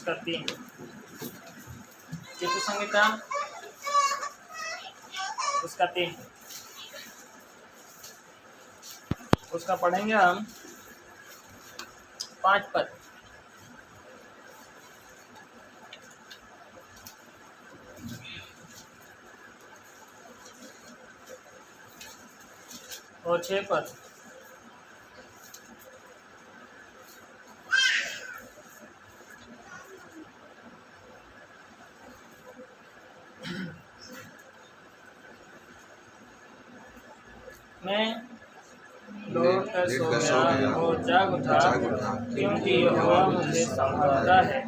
उसका 3 चतु संहिता उसका 3 उसका पढ़ेंगे हम 5 पद। और 6 पद। मैं लौट कर सो गया और जाग उठा क्योंकि यहोवा मुझे संभालता है।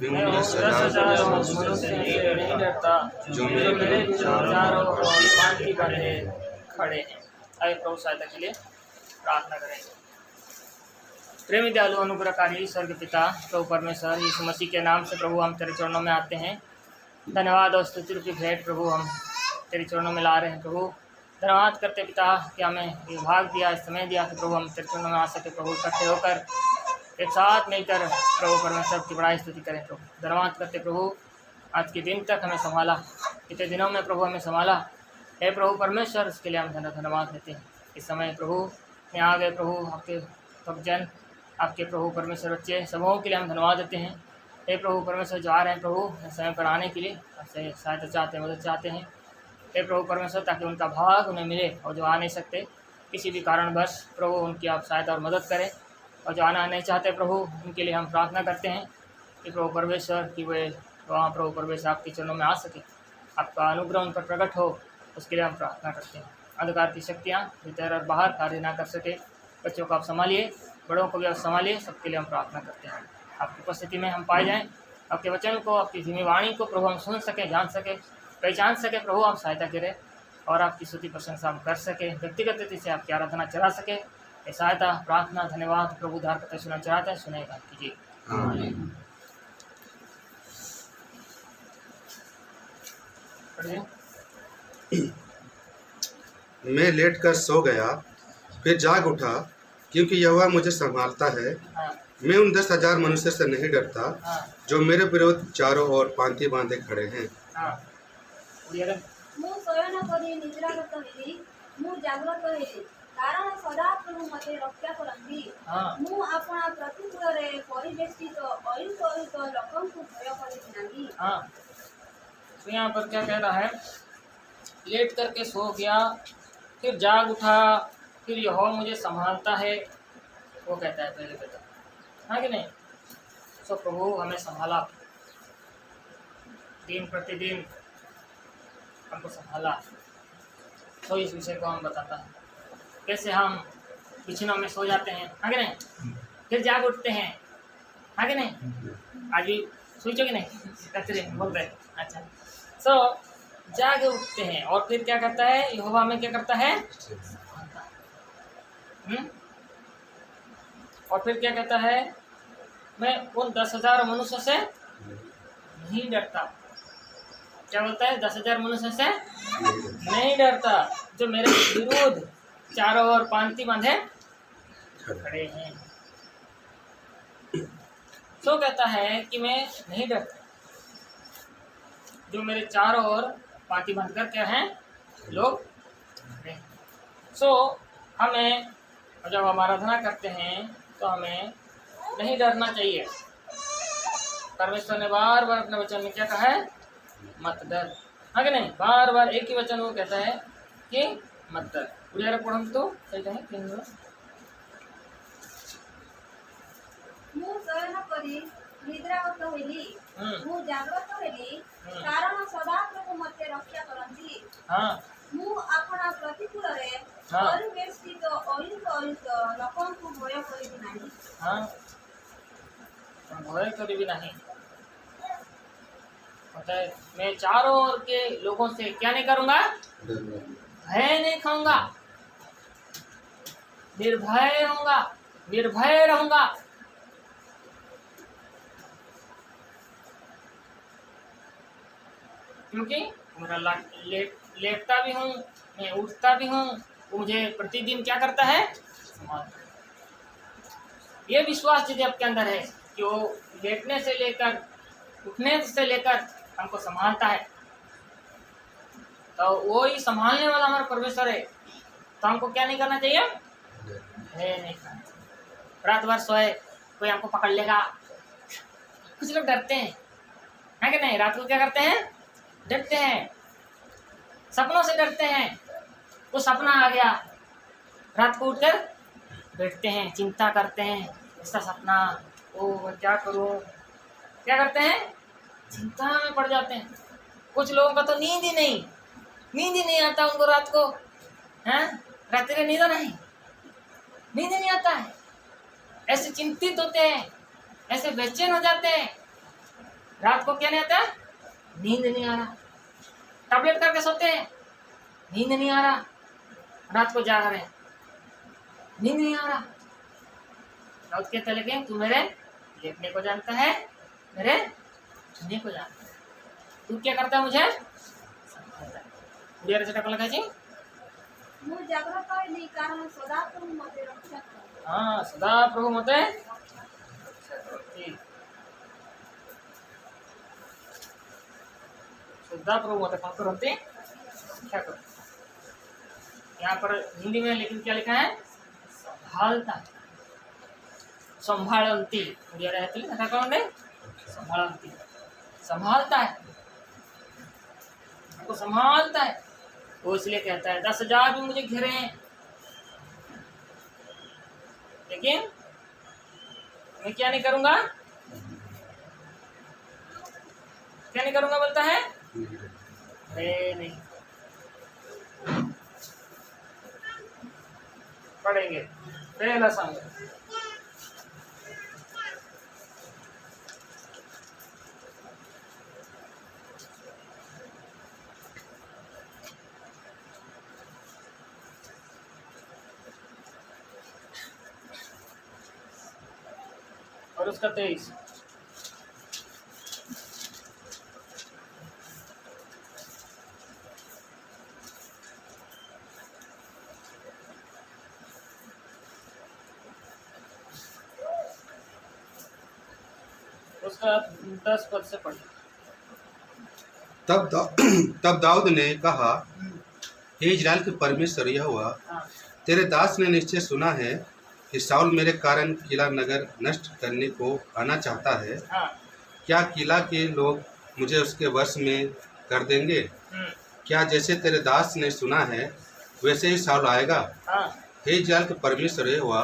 मैं उन 10,000 मनुष्यों से नहीं डरता जो मेरे चारों ओर पांति बंधे खड़े हैं। आइए प्रभु सहायता के लिए प्रार्थना करेंगे। प्रेमी दयालु अनुग्रहकारी स्वर्ग पिता प्रभु परमेश्वर यीशु मसीह के नाम से प्रभु हम तेरे चरणों में आते हैं। धन्यवाद और स्तुति रूपी भेंट प्रभु हम तेरे चरणों में ला रहे हैं। प्रभु धन्यवाद करते पिता कि हमें ये भाग दिया, इस समय दिया कि प्रभु हम तेरे चरणों में आ सके। प्रभु इकट्ठे होकर एक साथ मिलकर प्रभु परमेश्वर की बड़ाई स्तुति करें। प्रभु धन्यवाद करते प्रभु आज के दिन तक हमें संभाला, कितने दिनों में प्रभु हमें संभाला हे प्रभु परमेश्वर, उसके लिए हम धन्यवाद देते हैं। इस समय प्रभु यहाँ आ गए प्रभु आपके सब जन, आपके प्रभु परमेश्वर बच्चे सबों के लिए हम धन्यवाद देते हैं। हे प्रभु परमेश्वर जो आ रहे हैं प्रभु समय पर आने के लिए आपसे सहायता चाहते हैं, मदद चाहते हैं हे प्रभु परमेश्वर, ताकि उनका भाग उन्हें मिले। और जो आ नहीं सकते किसी भी कारणवश प्रभु उनकी आप सहायता और मदद करें। और जो आना नहीं चाहते प्रभु उनके लिए हम प्रार्थना करते हैं कि प्रभु परमेश्वर की वे वहाँ प्रभु परमेश्वर आपके चरणों में आ सके, आपका अनुग्रह उन पर प्रकट हो, उसके लिए हम प्रार्थना करते हैं। अंधकार की शक्तियाँ भीतर और बाहर कार्य ना कर सके, बच्चों को आप संभालिए, बड़ों को भी आप संभालिए, सबके लिए हम प्रार्थना करते हैं। आपकी उपस्थिति में हम पाए जाएँ, आपके वचन को, आपकी धीमी वाणी को प्रभु हम सुन सकें, जान सकें, पहचान सके। प्रभु आप सहायता करें और आपकी स्तुति प्रशंसा हम कर सके, व्यक्तिगत रीति से आपकी आराधना चला सके। ये सहायता प्रार्थना धन्यवाद प्रभु उद्धार करते सुना चाहते हैं, सुनेगा कीजिए। मैं लेटकर सो गया फिर जाग उठा क्योंकि यहोवा मुझे संभालता है। मैं उन 10,000 मनुष्य से नहीं डरता जो मेरे विरोध चारों ओर पांति बांधे खड़े हैं। ମୁଁ ଶୟନ କରି ନିଦ୍ରାଗତ ହେଲି, ମୁଁ ଜାଗ୍ରତ ହେଲି, କାରଣ ସଦାପ୍ରଭୁ ମୋତେ ରକ୍ଷା କରନ୍ତି। ମୁଁ ଆପଣା ପ୍ରତିକୂଳରେ ପରିବେଷ୍ଟିତ ଅୟୁତ ଅୟୁତ ଲୋକଙ୍କୁ ଭୟ କରିବି ନାହିଁ। तो यहाँ पर क्या कह रहा है, लेट करके सो गया फिर जाग उठा फिर यहोवा मुझे संभालता है, वो कहता है पहले कहता हाँ कि नहीं। सो प्रभु हमें संभाला, दिन प्रतिदिन हमको संभाला। तो इस विषय को हम बताता है कैसे हम बिछनों में सो जाते हैं, हाँ कि नहीं, फिर जाग उठते हैं, हाँ कि नहीं। आज भी सोचो कि नहीं, बोल रहे अच्छा। सो जाग उठते हैं और फिर क्या करता है यहोवा हमें क्या करता है, और फिर क्या कहता है, मैं उन 10,000 मनुष्यों से नहीं डरता। क्या बोलता है, 10,000 मनुष्यों से नहीं डरता जो मेरे विरोध चारों ओर पांति बांधे खड़े हैं। तो कहता है कि मैं नहीं डरता जो मेरे चारों ओर पांति बांधकर क्या हैं लोग। सो हमें जब हम आराधना करते हैं तो हमें नहीं डरना चाहिए। परमेश्वर ने बार बार अपने वचन में क्या कहा है, मत डर, हाँ कि नहीं। बार बार एक ही वचन वो कहता है कि मत डर। उड़िया पढ़म तो सही है कि ମୁଁ ଶୟନ କରି ନିଦ୍ରାଗତ ହେଲି, ମୁଁ ଜାଗ୍ରତ ହେଲି, କାରଣ ସଦାପ୍ରଭୁ ମୋତେ ରକ୍ଷା କରନ୍ତି। ମୁଁ ଆପଣା ପ୍ରତିକୂଳରେ ପରିବେଷ୍ଟିତ ଅୟୁତ ଅୟୁତ ଲୋକଙ୍କୁ ଭୟ କରିବି ନାହିଁ। भय कभी भी नहीं होता है। मैं चारों ओर के लोगों से क्या नहीं करूंगा, भय नहीं खाऊंगा, निर्भय रहूंगा, निर्भय रहूंगा। क्योंकि मेरा लेटता भी हूँ, मैं उठता भी हूँ, वो मुझे प्रतिदिन क्या करता है, संभालता है। ये विश्वास यदि आपके अंदर है कि वो लेटने से लेकर उठने से लेकर हमको संभालता है। तो वो ही संभालने वाला हमारा परमेश्वर है, तो हमको क्या नहीं करना चाहिए? नहीं करना चाहिए। रात भर सोए, कोई हमको पकड़ लेगा। कुछ लोग डरते हैं कि नहीं? रात को क्या करते हैं? डरते हैं, सपनों से डरते हैं। वो सपना आ गया, रात को उठकर बैठते हैं, चिंता करते हैं, ऐसा सपना, ओ मैं क्या करूं? क्या करते हैं? चिंता में पड़ जाते हैं। कुछ लोगों का तो नींद ही नहीं आता उनको रात को, हैं? रात्रि नींद ही नहीं आता है। ऐसे चिंतित होते हैं, ऐसे बेचैन हो जाते हैं। रात को क्या नहीं आता? नींद नहीं आ रहा। टैबलेट करके सोते हैं, नींद नहीं आ रहा। रात को जाग रहे हैं, नींद नहीं आ रहा। रात के तले के तू मेरे लेटने को जानता है, मेरे उठने को जानता है, तू क्या करता है मुझे? ମୁଁ ଜାଗ୍ରତ ହେଲି କାରଣ ସଦାପ୍ରଭୁ ମୋତେ ରକ୍ଷା କରନ୍ତି। हाँ, सदा प्रभु मते सदा प्रभु मते कौन करते? क्या करते? यहाँ पर हिंदी में लेकिन क्या लिखा है? संभालता, संभालती। कौन है? संभालती, संभालता है, हमको संभालता है। वो इसलिए कहता है 10,000 भी मुझे घेरे हैं, लेकिन मैं क्या नहीं करूंगा? क्या नहीं करूंगा बोलता है? नहीं पढ़ेंगे पहला संग। और उसका 23 उसका 10 पद से पढ़। तब दाऊद ने कहा, हे इजराइल के परमेश्वर यहोवा, हाँ, तेरे दास ने निश्चय सुना है कि शाऊल मेरे कारण किला नगर नष्ट करने को आना चाहता है। हाँ, क्या किला के लोग मुझे उसके वश में कर देंगे? क्या जैसे तेरे दास ने सुना है वैसे ही शाऊल आएगा? हाँ, हे इजराइल के परमेश्वर यहोवा,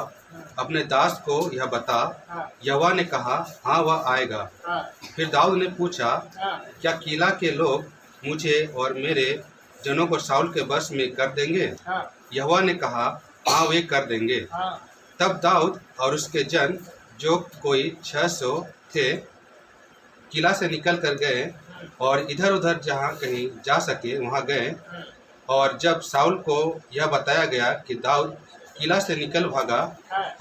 अपने दास को यह बता। हाँ, यहोवा ने कहा, हाँ वह आएगा। हाँ, फिर दाऊद ने पूछा, हाँ, क्या किला के लोग मुझे और मेरे जनों को शाऊल के वश में कर देंगे? हाँ, यहोवा ने कहा, हाँ वे कर देंगे। हाँ, तब दाऊद और उसके जन, जो कोई 600 थे, किला से निकल कर गए और इधर उधर जहाँ कहीं जा सके वहाँ गए। और जब शाऊल को यह बताया गया कि दाऊद किला से निकल भागा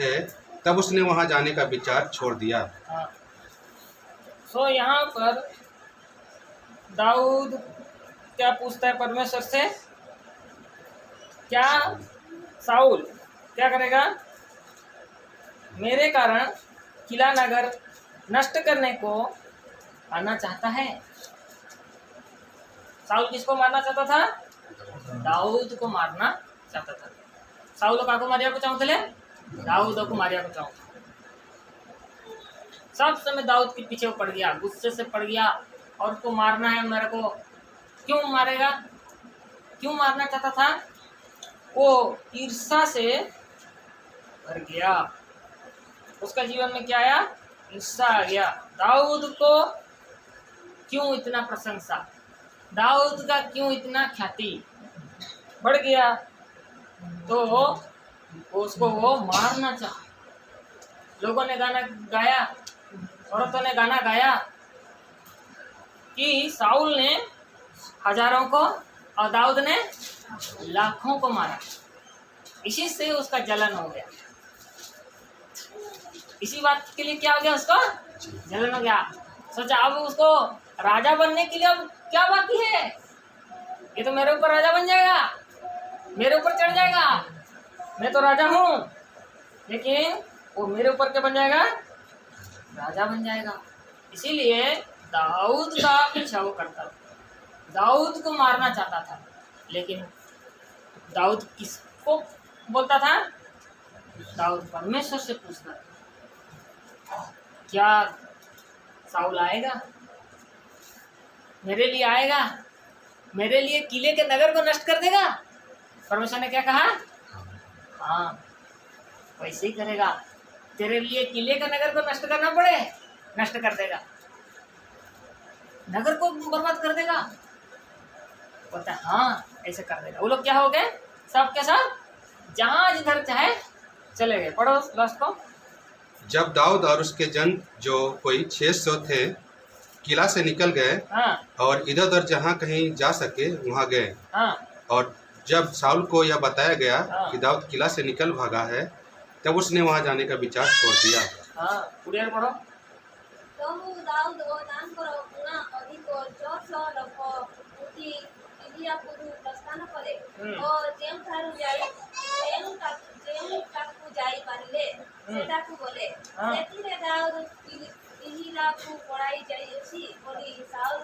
है, तब उसने वहाँ जाने का विचार छोड़ दिया। सो यहाँ पर दाऊद क्या पूछता है परमेश्वर से? क्या शाऊल क्या करेगा? मेरे कारण किला नगर नष्ट करने को आना चाहता है। शाऊल किसको मारना चाहता था? दाऊद को मारना चाहता था। शाऊल काको मारिया को चाहते थे, दाऊद को मारिया को चाहता। सब समय दाऊद के पीछे पड़ गया, गुस्से से पड़ गया और उसको मारना है मेरे को। क्यों मारेगा? क्यों मारना चाहता था? वो ईर्ष्या से भर गया। उसका जीवन में क्या आया? ईर्ष्या आ गया। दाऊद को क्यों इतना प्रशंसा, दाऊद का क्यों इतना ख्याति बढ़ गया, तो उसको वो मारना चाहा। लोगों ने गाना गाया, औरतों ने गाना गाया कि शाऊल ने हजारों को और दाऊद ने लाखों को मारा। इसी से उसका जलन हो गया। इसी बात के लिए क्या हो गया? उसको जलन हो गया। सोचा अब उसको राजा बनने के लिए अब क्या बाकी है? ये तो मेरे ऊपर राजा बन जाएगा, मेरे ऊपर चढ़ जाएगा। मैं तो राजा हूँ, लेकिन वो मेरे ऊपर क्या बन जाएगा? राजा बन जाएगा। इसीलिए दाऊद का पीछा वो करता था, दाऊद को मारना चाहता था, लेकिन दाऊद किसको बोलता था? दाऊद परमेश्वर से पूछता था, क्या साउल आएगा, मेरे लिए आएगा, मेरे लिए किले के नगर को नष्ट कर देगा? परमेश्वर ने क्या कहा? हाँ, वैसे ही करेगा, तेरे लिए किले का नगर को नष्ट करना पड़े, नष्ट कर देगा, नगर को बर्बाद कर देगा। बोलता है हाँ ऐसे कर देगा। वो लोग क्या हो गए? सब के सब जहां जिधर चाहे चले गए। पढ़ो लास्ट को। जब दाऊद और उसके जन जो कोई 600 थे किला से निकल गए हाँ और इधर उधर जहाँ कहीं जा सके वहाँ गए, हाँ और जब साउल को यह बताया गया हाँ। कि दाऊद किला से निकल भागा है, तब उसने वहाँ जाने का विचार छोड़ दिया। हाँ पूरी पढ़ो। तो दाऊद ओ तांकर गुणा अधिक 400 लोक उठी इलियापुरु प्रस्थान करे और जेउठारु जाई पारिले सेटाकु बोले सेतिरे दाऊद इलियापु पड़ाई जाई अछि बोली साउल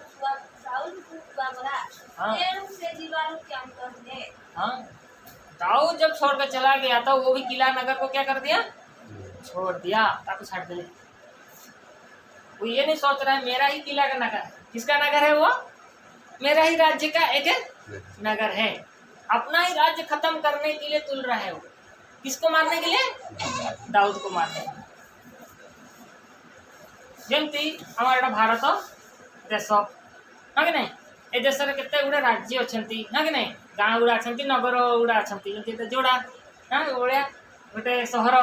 को बाबरा एनु से जीवारु क्या कहने। हाँ दाऊद जब छोड़कर चला गया तो वो भी किला नगर को क्या कर दिया? छोड़ दिया, ताकि छाट दे। वो ये नहीं सोच रहा है मेरा ही किला का नगर है। किसका नगर है वो? मेरा ही राज्य का एक नगर है। अपना ही राज्य खत्म करने के लिए तुल रहा है वो। किसको मारने के लिए? दाऊद को मारने के लिए। ଯେମିତି ଆମର ଏଟା ଭାରତ ଦେଶ, ହଁ କି ନାଇଁ? ଏ ଦେଶରେ କେତେ ଗୁଡ଼େ ରାଜ୍ୟ ଅଛନ୍ତି, ହଁ कि नहीं? ଗାଁ ଗୁଡ଼ା ଅଛନ୍ତି, ନଗର ଗୁଡ଼ା ଅଛନ୍ତି, ଯେମିତି ଯୋଡ଼ା हाँ ओड़िया गोटे शहर।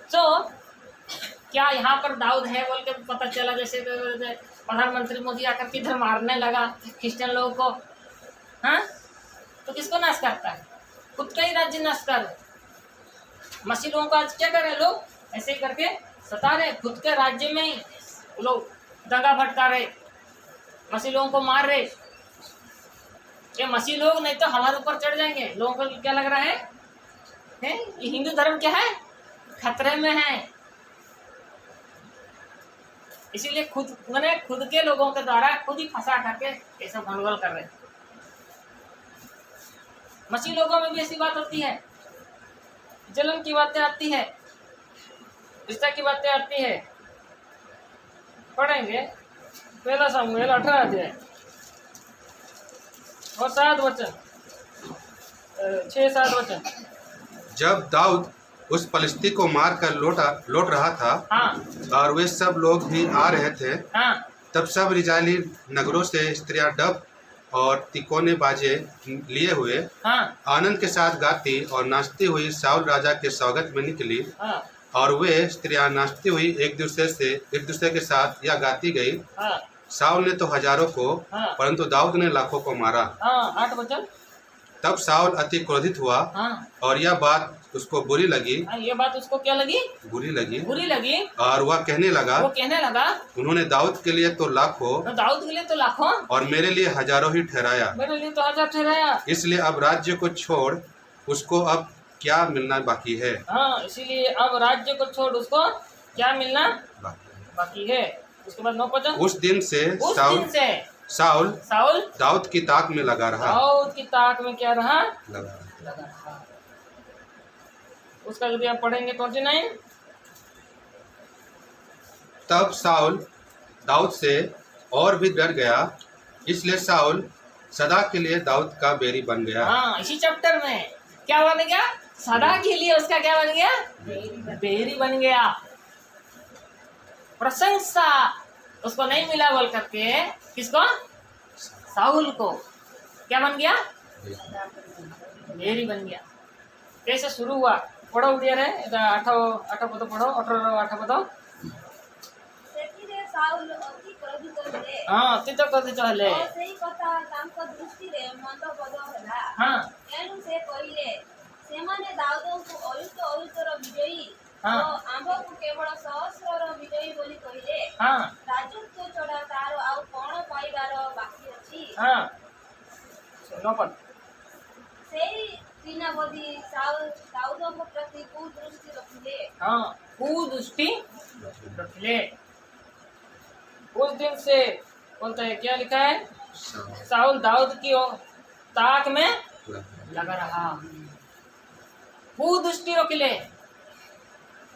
तो क्या यहाँ पर दाऊद है बोल के पता चला, जैसे प्रधानमंत्री मोदी आकर किधर मारने लगा क्रिश्चियन लोगों को, हाँ तो किसको नाश करता है? खुद का ही राज्य नाश कर। मसीह लोगों को आज क्या कर रहे लोग? ऐसे ही करके सता रहे, खुद के राज्य में ही लोग दंगा भटका रहे, मसीह लोगों को मार रहे। ये मसीह लोग नहीं तो हमारे ऊपर चढ़ जाएंगे। लोगों को क्या लग रहा है? ये हिंदू धर्म क्या है? खतरे में है। इसीलिए खुद के लोगों के द्वारा खुद ही फंसा करके ये सब गंडगोल कर रहे। मसीह लोगों में भी ऐसी बात होती है, जलन की बातें आती है, रिश्ता की बातें आती है। पढ़ेंगे पहला शमूएल 18 अध्याय और 7 वचन, 6-7 वचन। जब दाऊद उस पलिश्ती को मारकर लौट रहा था हाँ और वे सब लोग भी आ रहे थे, हाँ तब सब इजरायली नगरों से स्त्रियां डब और तिकोने बाजे लिए हुए हाँ आनंद के साथ गाती और नाचती हुई साउल राजा के स्वागत में निकली। हाँ और वे स्त्रियां नाचती हुई एक दूसरे के साथ या गाती गई। हाँ साउल ने तो हजारों को, हाँ परंतु दाऊद ने लाखों को मारा। हाँ 8 वचन। तब साउल अति क्रोधित हुआ हाँ और यह बात उसको बुरी लगी। ये बात उसको क्या लगी? बुरी लगी। और वह कहने लगा उन्होंने दाऊद के लिए तो लाखों और मेरे लिए हजारों ही ठहराया। मेरे लिए तो 1000 ठहराया। इसलिए अब राज्य को छोड़ उसको अब क्या मिलना बाकी है? हाँ इसीलिए अब राज्य को छोड़ उसको क्या मिलना बाकी है। उसके बाद 9 वचन। उस दिन से साउल दाऊद की ताक में लगा रहा। दाऊद की ताक में क्या रहा? लगा रहा। उसका यदि आप पढ़ेंगे 29। तब साउल दाऊद से और भी डर गया, इसलिए साउल सदा के लिए दाऊद का बैरी बन गया। हाँ इसी चैप्टर में क्या बन गया? सदा के लिए उसका क्या बन गया? बैरी बन गया। प्रशंसा उसको नहीं मिला बोल करके किसको? साउल को क्या बन गया? बैरी बन गया। कैसे शुरू हुआ? पढ़ो उड़िया रे 8 पद पढ़ो 8 पद। सेतिरे साउल अति क्रोधित हेले। हाँ अति तो क्रोधित हेले। सेई कथा तांको दृष्टि रे मंद पद होला। हाँ एनु से कहिले सेमाने दाऊदको अयुतर विजयी हाँ आंबो को केवल सहस्रर विजयी बोली कहिले। हाँ राजत्व चढ़ा तार आउ कोन पाइबार बाकी अछि। हाँ सुनो पद। सेई दिनावधि साउल दाऊदको प्रति कुदृष्टि रखिले। हाँ कुदृष्टि रखिले। उस दिन से बोलता है, क्या लिखा है, साउल दाऊद की ताक में लगा रहा, दृष्टि रोकिले।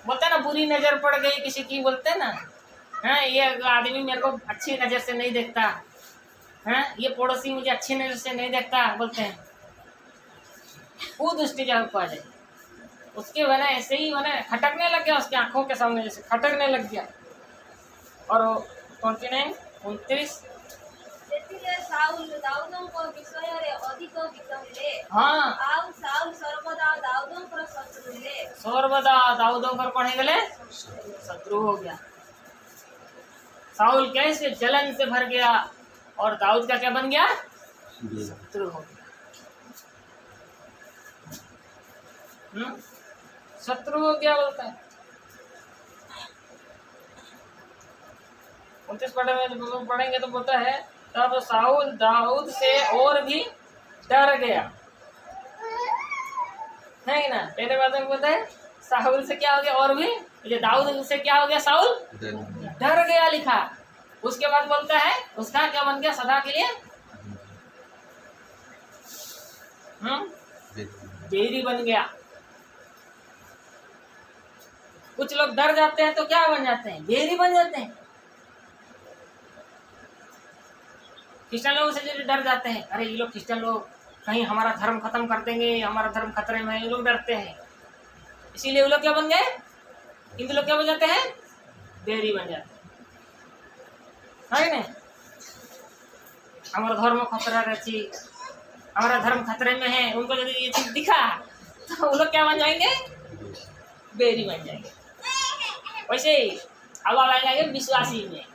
बोलते हैं ना, बुरी नजर पड़ गई किसी की, बोलते हैं ना, हाँ ये आदमी मेरे को अच्छी नजर से नहीं देखता, हाँ ये पड़ोसी मुझे अच्छी नजर से नहीं देखता, बोलते हैं दृष्टि जब पा जाए उसके बना ऐसे ही बना खटकने लग गया, उसकी आंखों के सामने जैसे खटकने लग गया। और 29-29 ସେଥିରେ ସାଉଲ ଦାଉଦଙ୍କ ବିଷୟରେ ଅଧିକ ଗୀତ ହେଲେ। हाँ ଆଉ ସାଉଲ ସର୍ବଦା ଦାଉଦଙ୍କର ଶତ୍ରୁ ହେଲେ। सर्वदा दाऊदों कौन है गले, शत्रु हो गया। साउल कैसे जलन से भर गया और दाऊद का क्या बन गया, शत्रु हो गया। शत्रु हो गया बोलता है। 29 पढ़ेंगे तो बोलता है, तब साउल दाऊद से और भी डर गया, है ना। पहले बात में बोलता है साउल से क्या हो गया, और भी ये दाऊद से क्या हो गया, साउल डर गया लिखा। उसके बाद बोलता है उसका क्या बन गया, सदा के लिए बैरी बन गया। कुछ लोग डर जाते हैं तो क्या बन जाते हैं, बैरी बन जाते हैं। क्रिश्चियन लोगों से जो डर जाते हैं, अरे ये लोग क्रिश्चियन लोग कहीं हमारा धर्म खत्म कर देंगे, हमारा धर्म खतरे में है, ये लोग डरते हैं। इसीलिए वो लोग क्या बन गए, इन लोग क्या बन जाते हैं, बैरी बन जाते हैं ना। हमारा धर्म खतरा रहती, हमारा धर्म खतरे में है, उनको यदि ये चीज दिखा तो वो लोग क्या बन जाएंगे, बैरी बन जाएंगे। वैसे ही अब आ जाएंगे विश्वासी में,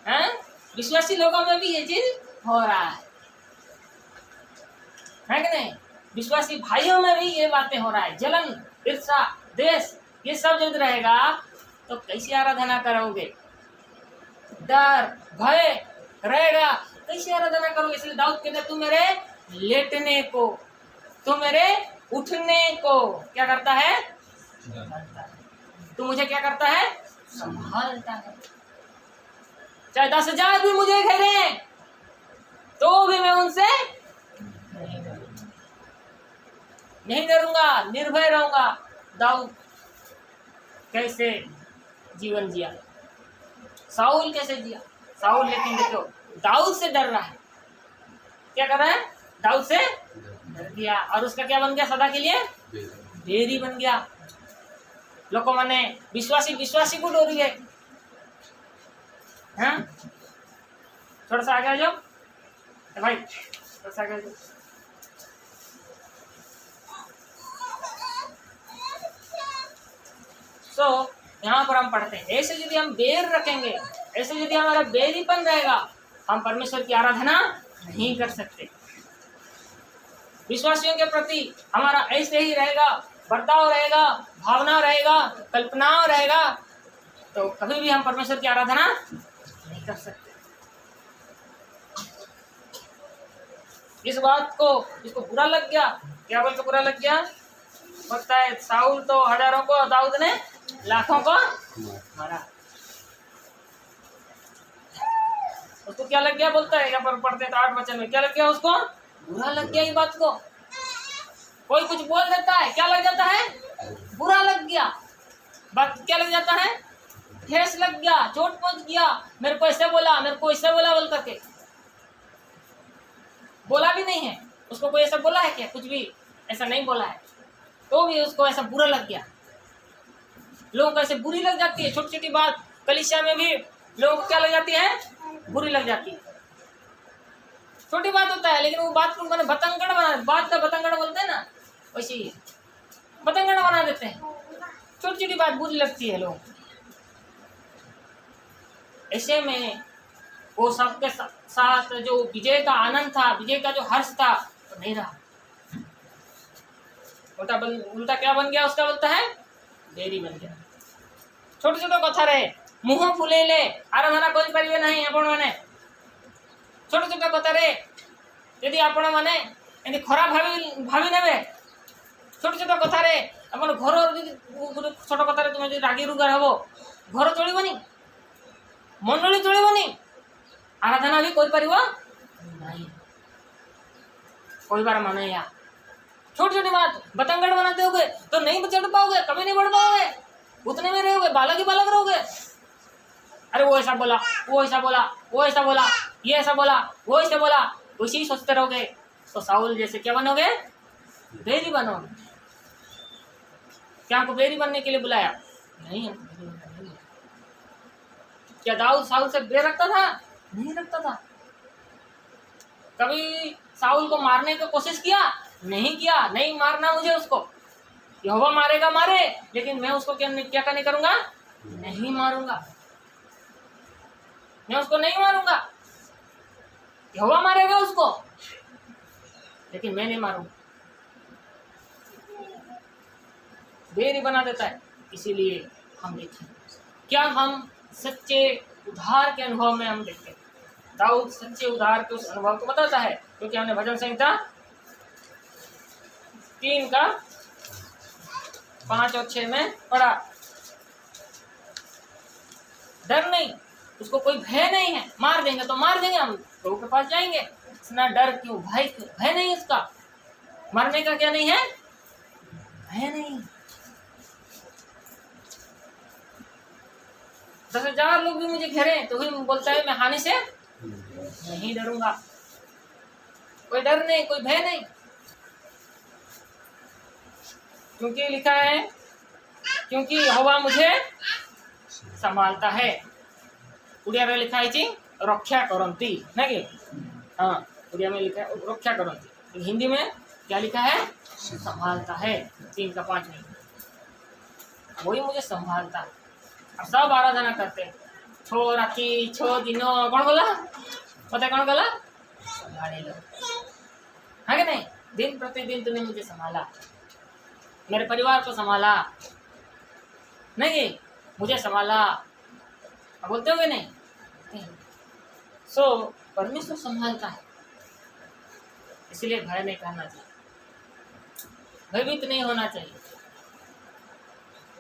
हैं विश्वासी लोगों में भी ये चीज हो रहा है कि नहीं। विश्वासी भाइयों में भी ये बातें हो रहा है। जलन, ईर्ष्या, देश, ये सब जब रहेगा तो कैसे आराधना करोगे, डर भय रहेगा, कैसे आराधना करोगे। इसलिए दाऊद कहते तू मेरे लेटने को, तू मेरे उठने को क्या करता है, तू मुझे क्या करता है, संभालता है। चाहे 10,000 भी मुझे घेरे तो भी मैं उनसे नहीं डरूंगा, निर्भय रहूंगा। दाऊद कैसे जीवन जिया, साउल कैसे जिया। साउल लेकिन देखो दाऊद से डर रहा है, क्या कर रहा है, दाऊद से डर गया और उसका क्या बन गया, सदा के लिए बैरी बन गया। लोगों माने विश्वासी को डोरी है। हाँ थोड़ा सा आगे आ जाओ भाई, थोड़ा सा आगे आ जाओ। यहाँ पर हम पढ़ते हैं, ऐसे यदि हम बैर रखेंगे, ऐसे यदि हमारा बैरीपन रहेगा, हम परमेश्वर की आराधना नहीं कर सकते। विश्वासियों के प्रति हमारा ऐसे ही रहेगा, बर्ताव रहेगा, भावना रहेगा, कल्पनाओं रहेगा, तो कभी भी हम परमेश्वर की आराधना नहीं कर सकते। इस बात को, इसको बुरा लग गया, क्या बोल के बुरा लग गया, बोलता है साउल तो हजारों को, दाऊद ने लाखों को मारा। उसको क्या लग गया, बोलता है यहाँ पर पढ़ते तो 8 वचन में, क्या लग गया उसको, बुरा लग गया। ये बात को कोई कुछ बोल देता है, क्या लग जाता है, बुरा लग गया। बात क्या लग जाता है, ठेस लग गया, चोट पहुंच गया, मेरे को ऐसे बोला, मेरे को ऐसे बोला बोल करके। बोला भी नहीं है उसको, कोई ऐसा बोला है क्या, कुछ भी ऐसा नहीं बोला है, तो भी उसको ऐसा बुरा लग गया। लोगों को ऐसे बुरी लग जाती है, छोटी छोटी बात कलीसिया में भी लोगों को क्या लग जाती है, बुरी लग जाती है। छोटी बात होता है लेकिन वो बात को मैंने बतंगड़ बना, बात का बतंगड़ बोलते हैं ना, वैसे ही बतंगड़ बना देते हैं। छोटी छोटी बात बुरी लगती है लोगों को। ऐसे में वो सबके साथ जो विजय का आनंद था, विजय का जो हर्ष था, तो नहीं रहा। उल्टा क्या बन गया उसका, बोलता है बैरी बन गया। छोटे छोटे कथा रहे, मुह फुलेले आराधना कोई परिवे नहीं आपण माने। छोटे छोटे कथा रे यदि आपण माने एंती खराब भावी नेबे, छोटे छोटे कथा रे अपन घर, छोट कथा रे तुम रागी रुगार हबो, घर चलिबनी। मंडली थोड़ी बनी, आराधना भी कोई परिवार नहीं। कोई बार माने या छोटी छोटी बात बतंगड़ बनाते होगे तो नहीं चढ़ पाओगे, कभी नहीं बढ़ पाओगे, उतने में रहोगे, बालक ही बालक रहोगे। अरे वो ऐसा बोला, वो ऐसा बोला, वो ऐसा बोला, ये ऐसा बोला, वो ऐसा बोला, उसी सोचते रहोगे तो साउल जैसे क्या बनोगे? बैरी बनोगे। क्या हमको बैरी बनने के लिए बुलाया? नहीं, हमको बैरी बनने नहीं। क्या दाऊद साउल से बैर रखता था? नहीं रखता था। कभी साउल को मारने की कोशिश किया? नहीं किया। नहीं मारना मुझे उसको, यहोवा मारेगा मारे, लेकिन मैं उसको क्या नहीं करूंगा? नहीं मारूंगा, मैं उसको नहीं मारूंगा। यहोवा मारेगा उसको, लेकिन मैं नहीं मारूंगा। बैरी बना देता है। इसीलिए हम देखें, क्या हम सच्चे उद्धार के अनुभव में हम देखते हैं। दाऊद सच्चे उद्धार के उस अनुभव को बताता है, क्योंकि हमने भजन संहिता 3 का 5 और 6 में पढ़ा। डर नहीं, उसको कोई भय नहीं है। मार देंगे तो मार देंगे, हम प्रभु के पास जाएंगे। इतना डर क्यों, भय क्यों? भय नहीं इसका, मरने का क्या नहीं है? भय नहीं। 10,000 लोग भी मुझे घेरे तो भी बोलता है मैं हानि से नहीं डरूंगा। कोई डर नहीं, कोई भय नहीं, क्योंकि लिखा है क्योंकि यहोवा मुझे संभालता है। उड़िया में लिखा है जी रक्षा करंती, ना कि? हाँ, उड़िया में लिखा है रक्षा करंती। हिंदी में क्या लिखा है? संभालता है। 3 का 5 में वही मुझे संभालता है। अब सब आराधना करते हैं, छो राखी छो दिनों, कौन बोला? पता है कौन बोला? संभाले लो, है कि नहीं? दिन प्रतिदिन तुमने मुझे संभाला, मेरे परिवार को संभाला, नहीं मुझे संभाला। अब बोलते होगे नहीं? सो परमेश्वर संभालता है, इसलिए भय नहीं करना चाहिए, भयभीत नहीं होना चाहिए।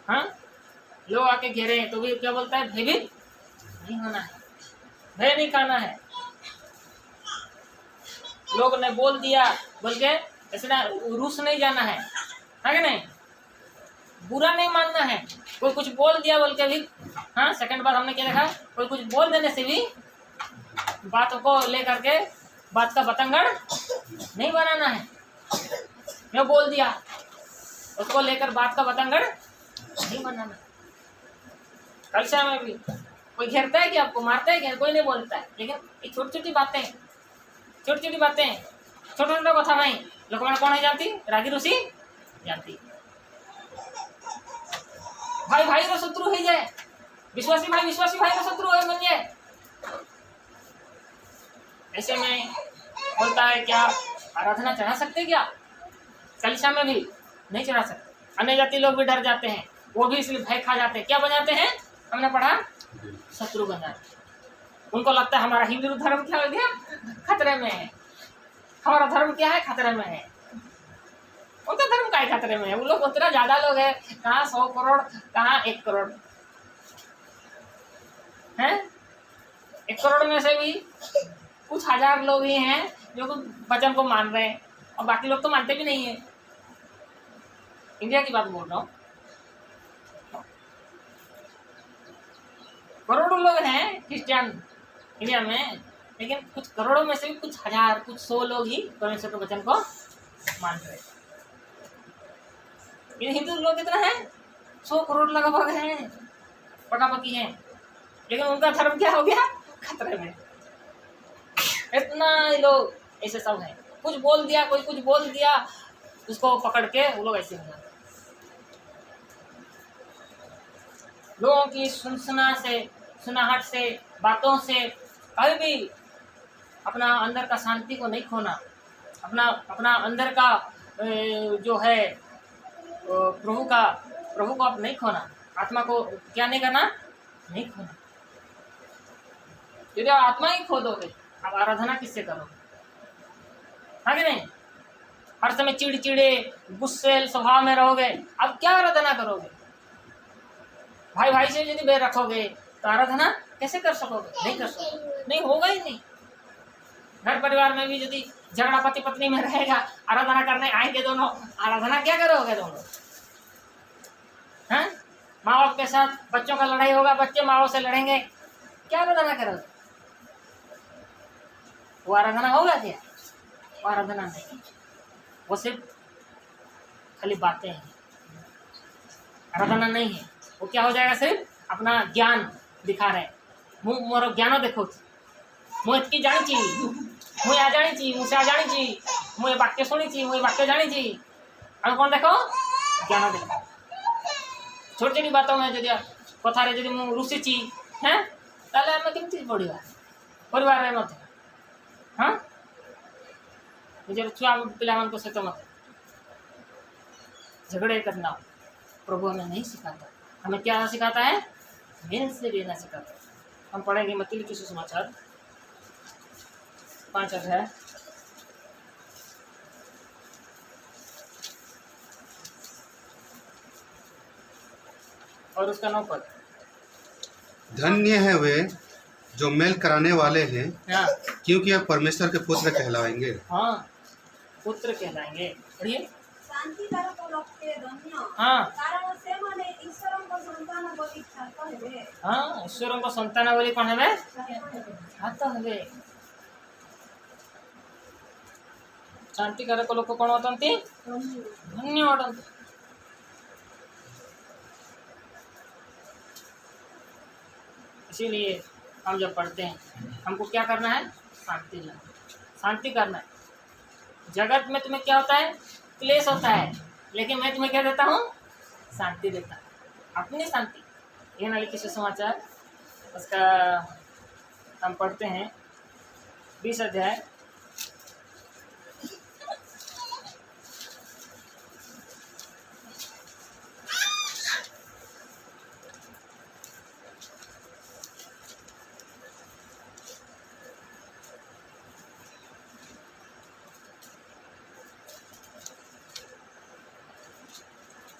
हाँ, लोग आके घेरे तो भी क्या बोलता है? भयभीत नहीं होना है, भय नहीं खाना है। लोग ने बोल दिया बोल के ऐसे रूस नहीं जाना है कि नहीं? बुरा नहीं मानना है। कोई कुछ बोल दिया बोल के भी, हाँ, सेकंड बार हमने क्या देखा? कोई कुछ बोल देने से भी बातों को लेकर के बात का बतंगड़ नहीं बनाना है। मैं बोल दिया, उसको लेकर बात का बतंगड़ नहीं बनाना। कक्षा में भी कोई घेरता है कि आपको मारता है कि कोई नहीं बोलता है, लेकिन ये छोटी छोटी बातें, छोटी छोटी बातें, छोटा छोटा कथा नहीं लोग मैंने कौन है जानती? रागी ऋषि जानती। भाई भाई रो शत्रु हो जाए, विश्वासी भाई रो शत्रु हो बन जाए। ऐसे में बोलता है क्या आराधना चढ़ा सकते क्या? कलिशा में भी नहीं चढ़ा सकते। अन्य जाति लोग भी डर जाते हैं, वो भी इसलिए भय खा जाते हैं। क्या बन जाते हैं? हमने पढ़ा, शत्रु बन जाते हैं। उनको लगता है हमारा हिंदू धर्म क्या हो गया? खतरे में है। हमारा धर्म क्या है? खतरे में है। उनका धर्म का खतरे में है। वो लोग उतना ज्यादा लोग है, कहाँ 100 करोड़, कहाँ 1 करोड़ हैं। 1 करोड़ में से भी कुछ हजार लोग ही हैं जो वचन को मान रहे हैं, और बाकी लोग तो मानते भी नहीं है। इंडिया की बात बोल रहा हूँ, करोड़ों लोग हैं क्रिश्चियन इंडिया में, लेकिन कुछ करोड़ों में से भी कुछ हजार, कुछ 100 लोग ही परमेश्वर के वचन को मान रहे हैं। हिंदू लोग कितना है? 100 करोड़ लगभग हैं, पकापकी हैं, लेकिन उनका धर्म क्या हो गया? खतरे में। इतना ही लोग ऐसे सब हैं। कुछ बोल दिया, कोई कुछ बोल दिया, उसको पकड़ के वो लोग ऐसे हो जाते। लोगों की सुनाहट से, बातों से कभी भी अपना अंदर का शांति को नहीं खोना, अपना अंदर का जो है प्रभु को आप नहीं खोना, आत्मा को क्या नहीं करना? नहीं खोना। यदि आप आत्मा ही खो दोगे, आप आराधना किससे करोगे? हाँ कि नहीं? हर समय चिड़चिड़े गुस्से स्वभाव में रहोगे, अब क्या आराधना करोगे? भाई भाई से यदि बैर रखोगे तो आराधना कैसे कर सकोगे? नहीं कर सकोगे, नहीं होगा ही नहीं। घर परिवार में भी यदि झगड़ा पति पत्नी में रहेगा, आराधना करने आएंगे दोनों, आराधना क्या करोगे दोनों? हैं? माँ बाप के साथ बच्चों का लड़ाई होगा, बच्चे माँ बाप से लड़ेंगे, क्या आराधना करोगे? वो आराधना होगा क्या? वो आराधना नहीं, वो सिर्फ खाली बातें हैं, आराधना नहीं है। वो क्या हो जाएगा? सिर्फ अपना ज्ञान दिखा रहे। मोर ज्ञान देखो, मुझे इतनी जानी चाहिए, मुझे आ जानी चाहिए, मुझसे आ जानी चाहिए, मुझे वाक्य सुनी चाहिए, मुझे वाक्य जानी चाहिए। और कौन देखो? ज्ञान देखो। छोटी छोटी बातों में यदि कथा यदि मुझे रुषिची हैं ताले आम केमती पढ़ा परिवार में मत हाँ निजर छुआ पिला सहित मत झगड़े करना प्रभु हमें नहीं सिखाता। हमें क्या सिखाता है? मेल से रहना सिखाता है। हम पढ़ेंगे मत्ती लिखित सुसमाचार 5 अध्याय और उसका 9 पद। धन्य है वे जो मेल कराने वाले हैं, हाँ क्योंकि अब परमेश्वर के पुत्र कहलाएंगे। हाँ पुत्र कहलाएंगे। पढ़िए। शांति कारक लोके धन्य हाँ कारण से माने ईश्वर को संतान बोली ख्यात हेबे। हाँ ईश्वर को संतान बोली कौन है? ख्यात हेबे। शांति कारक लोक कौन होती? धन्य होती। इसीलिए हम जब पढ़ते हैं हमको क्या करना है? शांति लाना, शांति करना है। जगत में तुम्हें क्या होता है? क्लेश होता है, लेकिन मैं तुम्हें क्या देता हूँ? शांति देता हूँ, अपनी शांति। ये ना लिखित सुसमाचार उसका हम पढ़ते हैं 20 अध्याय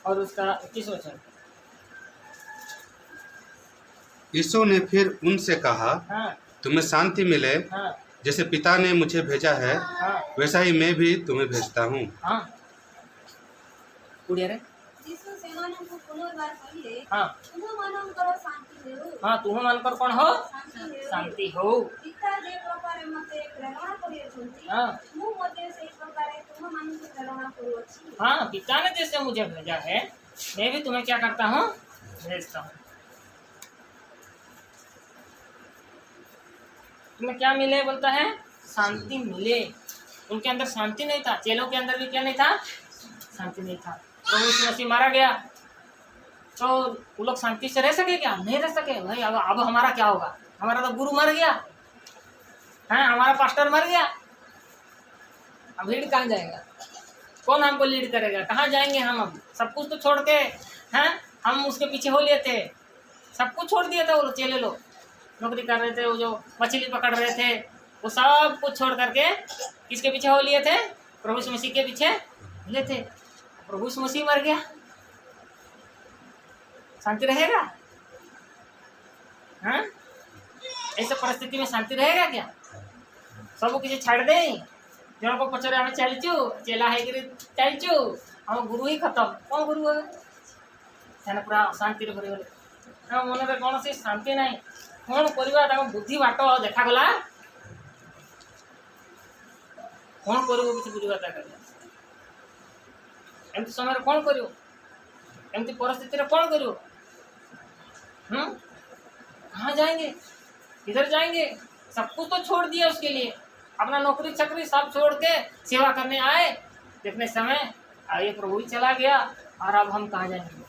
और उसका 21 वचन। यीशु ने फिर उनसे कहा, हाँ तुम्हें शांति मिले। हाँ जैसे पिता ने मुझे भेजा है, हाँ वैसा ही मैं भी तुम्हें भेजता हूँ। हाँ उड़िया रे। यीशु सेमानंकु पुनर्बार कहिले हाँ तुमମାନଙ୍କର शांति हेउ। हाँ तुम मानकर कौन हो? शांति हेउ। शांति हो। पिता जे प्रकारे मते प्रेरणा करियछन्ति हाँ मु मते सेई प्रकारे तुमମାନଙ୍କୁ प्रेरणा करूअछि। हाँ पिता ने जैसे मुझे भेजा है मैं भी तुम्हें क्या करता हूँ? भेजता हूँ। तुम्हें क्या मिले? बोलता है शांति मिले। उनके अंदर शांति नहीं था, चेलों के अंदर भी क्या नहीं था? शांति नहीं था। तो यीशु मसीह मारा गया तो वो लोग शांति से रह सके क्या? नहीं रह सके भाई। अब हमारा क्या होगा? हमारा तो गुरु मर गया है, हमारा पास्टर मर गया, अब लीड कहाँ जाएगा? कौन हमको लीड करेगा? कहाँ जाएंगे हम? अब सब कुछ तो छोड़ के हैं, हम उसके पीछे हो लिए थे, सब कुछ छोड़ दिए थे। वो चेले लोग नौकरी कर रहे थे, वो जो मछली पकड़ रहे थे, वो सब कुछ छोड़ करके किसके पीछे हो लिए थे? प्रभु यीशु मसीह के पीछे ले थे। प्रभु यीशु मसीह मर गया, शांति रहेगा? हाँ ऐसे परिस्थिति में शांति रहेगा क्या? सब किसी छाड़ दे जन को पचरे आम चलचु चेला है चलचु हम गुरु ही खत्म। कौन गुरु है? पूरा शांति भरी गले मन में कौन सी शांति नहीं। कौन करवा बुद्धि बाट देखागला, कौन कर किसी बुझा एमती समय कौन कर एमती परिस्थिति कौन कर? कहाँ जाएंगे? किधर जाएंगे? सब कुछ तो छोड़ दिया उसके लिए, अपना नौकरी चाकरी सब छोड़ के सेवा करने आए। देखने समय ये प्रभु ही चला गया और अब हम कहाँ जाएंगे?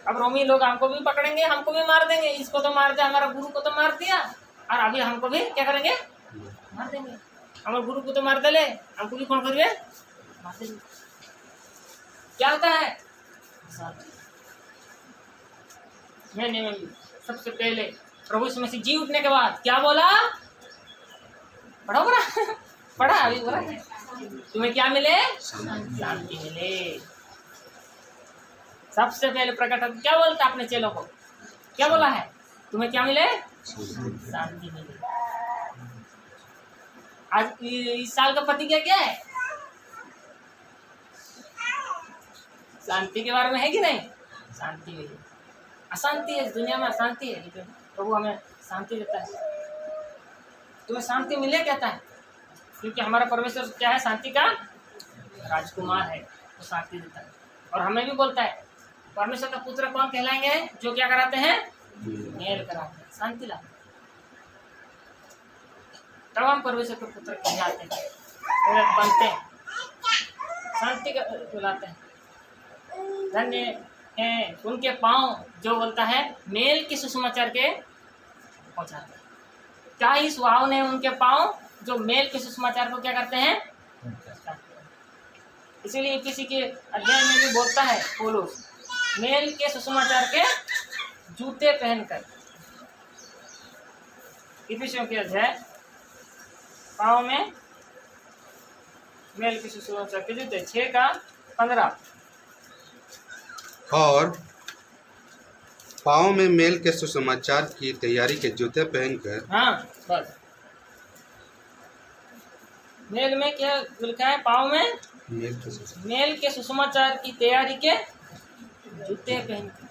अब रोमी लोग हमको भी पकड़ेंगे, हमको भी मार देंगे। इसको तो मार दिया, हमारा गुरु को तो मार दिया, और अभी हमको भी क्या करेंगे? मार देंगे। हमारे गुरु को तो मार दे, हमको भी कौन करिए? मार देंगे। क्या होता है? नहीं सबसे पहले प्रभु यीशु मसीह जी उठने के बाद क्या बोला? पढ़ो पढ़ा अभी बोला तुम्हें क्या मिले? शांति मिले। सबसे पहले प्रकट क्या बोलता अपने चेलों को? क्या बोला है? तुम्हें क्या मिले? शांति मिले। आज इस साल का प्रतिज्ञा क्या है? शांति के बारे में है कि नहीं? शांति मिले। अशांति है, इस दुनिया में अशांति है, लेकिन प्रभु हमें शांति देता है। तुम्हें शांति मिले कहता है, क्योंकि हमारा परमेश्वर क्या है? शांति का राजकुमार है, वो शांति देता है। और हमें भी बोलता है परमेश्वर का पुत्र कौन कहलाएंगे? जो क्या कराते हैं? मेल कराते हैं, शांति लाते हैं। तब हम परमेश्वर के पुत्र कहलाते हैं और बनते हैं, शांति का लाते हैं। धन्य हैं उनके पांव जो बोलता है मेल के सुसमाचार के पहुंचाते हैं। क्या ही सुहावन है उनके पांव जो मेल के सुसमाचार को क्या करते हैं? इसीलिए किसी के अध्ययन में भी बोलता है पौलुस, मेल के सुसमाचार के जूते पहनकर। इफिसियों के अध्याय पांव में मेल के सुसमाचार के जूते 6:15। और पाँव में मेल के सुसमाचार की तैयारी के जूते पहनकर। हाँ बस, मेल में क्या लिखा है? पाँव में मेल के सुसमाचार की तैयारी के जूते पहनकर।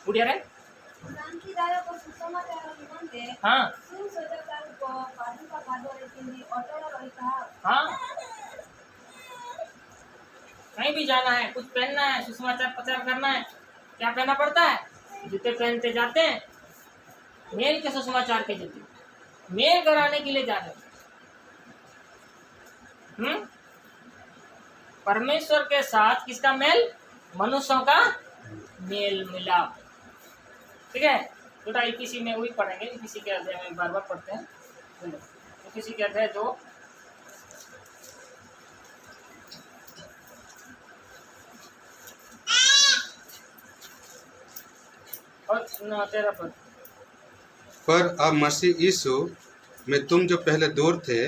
उड़िया रे। शान्तिदायक सुसमाचार निमन्ते हाँ सुसज्जित पादुका पादरे पिंधि अटल रहिता। हाँ, कहीं भी जाना है, कुछ पहनना है, सुसमाचार प्रचार करना है, क्या पहनना पड़ता है? जूते पहनते जाते हैं, मेल के सुसमाचार के जूते, मेल कराने के लिए जा रहे। परमेश्वर के साथ किसका मेल? मनुष्यों का मेल मिलाप। ठीक है, छोटा ईपीसी में वही पढ़ेंगे, ईपीसी के अध्याय में बार बार पढ़ते हैं। ईपीसी के अध्याय 2 और 13 पद। पर अब मसीह यीशु में तुम जो पहले दूर थे,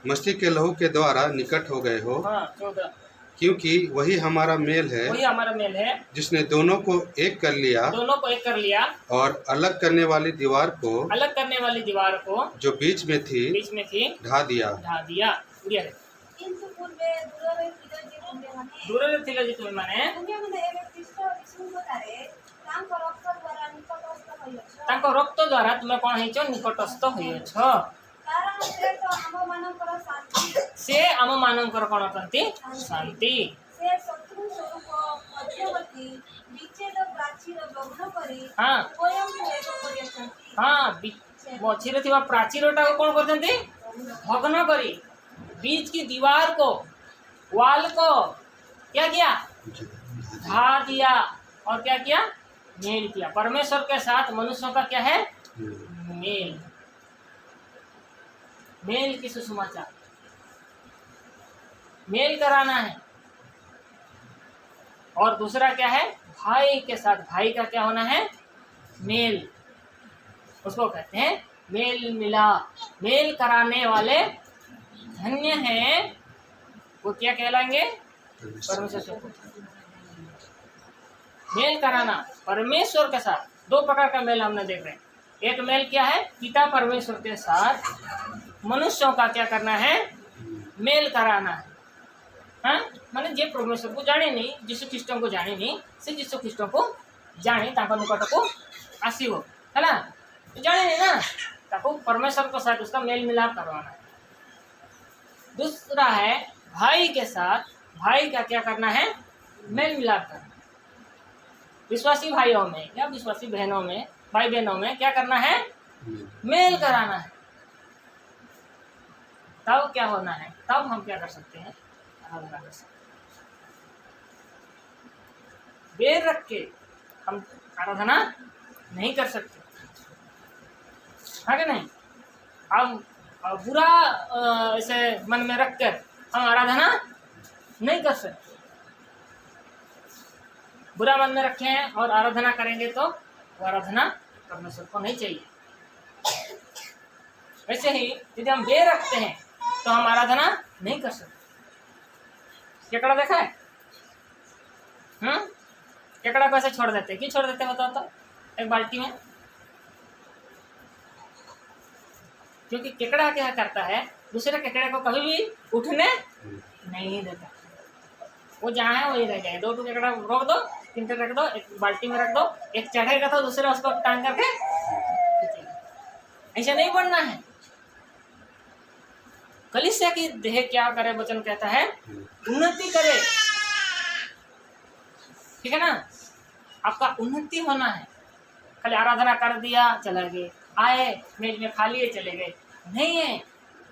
मसीह के लहू के द्वारा निकट हो गए हो। हाँ 14। क्योंकि वही हमारा मेल है, वही हमारा मेल है, जिसने दोनों को एक कर लिया, दोनों को एक कर लिया, और अलग करने वाली दीवार को, अलग करने वाली दीवार को जो बीच में थी, ढा दिया। किंतु पूर्वे दूରରେ ଥିଲେ ଯେ ତୁମେମାନେ ଦୂରରେ ଥିଲେ ଯେ ତୁମେମାନେ ତୁମେମାନେ ଏବେ ଖ୍ରୀଷ୍ଟ ଯୀଶୁଙ୍କଠାରେ ତାଙ୍କ ରକ୍ତ ଦ୍ୱାରା ନିକଟସ୍ଥ ହୋଇଅଛ। ତାଙ୍କ ରକ୍ତ ଦ୍ୱାରା ତୁମେ କ'ଣ ହେଇଛ? ନିକଟସ୍ଥ ହୋଇଅଛ। କାରଣ ସେ ତ ଆମମାନଙ୍କର ଶାନ୍ତି, ସେ ଆମମାନଙ୍କର କ'ଣ ଅଟନ୍ତି? ଶାନ୍ତି। ସେ ଶତ୍ରୁ ସ୍ୱରୂପ ମଧ୍ୟବର୍ତ୍ତୀ ବିଚ୍ଛେଦ ପ୍ରାଚୀର ଭଗ୍ନ କରି ହଁ ସ୍ୱୟଂକୁ ଏକ କରିଅଛନ୍ତି। ହଁ, ମଝିରେ ଥିବା ପ୍ରାଚୀରଟାକୁ କ'ଣ କରିଛନ୍ତି? भग्न करी, बीच की दीवार को, वाल को क्या किया? ढा दिया। और क्या किया? मेल किया। परमेश्वर के साथ मनुष्यों का क्या है? मेल। मेल की सुसमाचार, मेल कराना है। और दूसरा क्या है? भाई के साथ, भाई का क्या होना है? मेल। उसको कहते हैं मेल मिला। मेल कराने वाले धन्य हैं, वो क्या कहलाएंगे? परमेश्वर से मेल कराना। परमेश्वर के साथ दो प्रकार का मेल हमने देख रहे हैं। एक मेल क्या है? पिता परमेश्वर के साथ मनुष्यों का क्या करना है? मेल कराना है। हाँ, माने जे परमेश्वर को जाने नहीं, यीशु ख्रीष्ट को जाने नहीं, से यीशु ख्रीष्ट को जाने ताको निकट को आसीबो, है ना? जाने नहीं ना, ताको परमेश्वर के साथ उसका मेल मिलाप करवाना है। दूसरा है भाई के साथ, भाई का क्या करना है? मेल मिलाप करना। विश्वासी भाइयों में या विश्वासी बहनों में, भाई बहनों में क्या करना है? मेल कराना है। तब क्या होना है? तब हम क्या कर सकते हैं? आराधना कर सकते हैं। बेर रख के हम आराधना नहीं कर सकते, है कि नहीं? अब बुरा ऐसे मन में रखकर हम आराधना नहीं कर सकते। बुरा मन में रखे हैं और आराधना करेंगे तो वो आराधना परमेश्वर को नहीं चाहिए। वैसे ही यदि हम बेर रखते हैं तो हम आराधना नहीं कर सकते। केकड़ा देखा है? केकड़ा को ऐसे छोड़ देते, क्यों छोड़ देते बताओ तो एक बाल्टी में? क्योंकि केकड़ा क्या करता है, दूसरे केकड़े को कभी भी उठने नहीं देता, वो जहाँ है वही रह जाए। 2 केकड़ा रोक दो, 3 रख दो, एक बाल्टी में रख दो, एक चढ़ेगा तो दूसरा उसको टांग करके, ऐसे नहीं बढ़ना है। कलीसिया की देह क्या करे, वचन कहता है उन्नति करे, ठीक है ना। आपका उन्नति होना है। खाली आराधना कर दिया चला गए, आए मेज में खा लिए चले गए, नहीं है।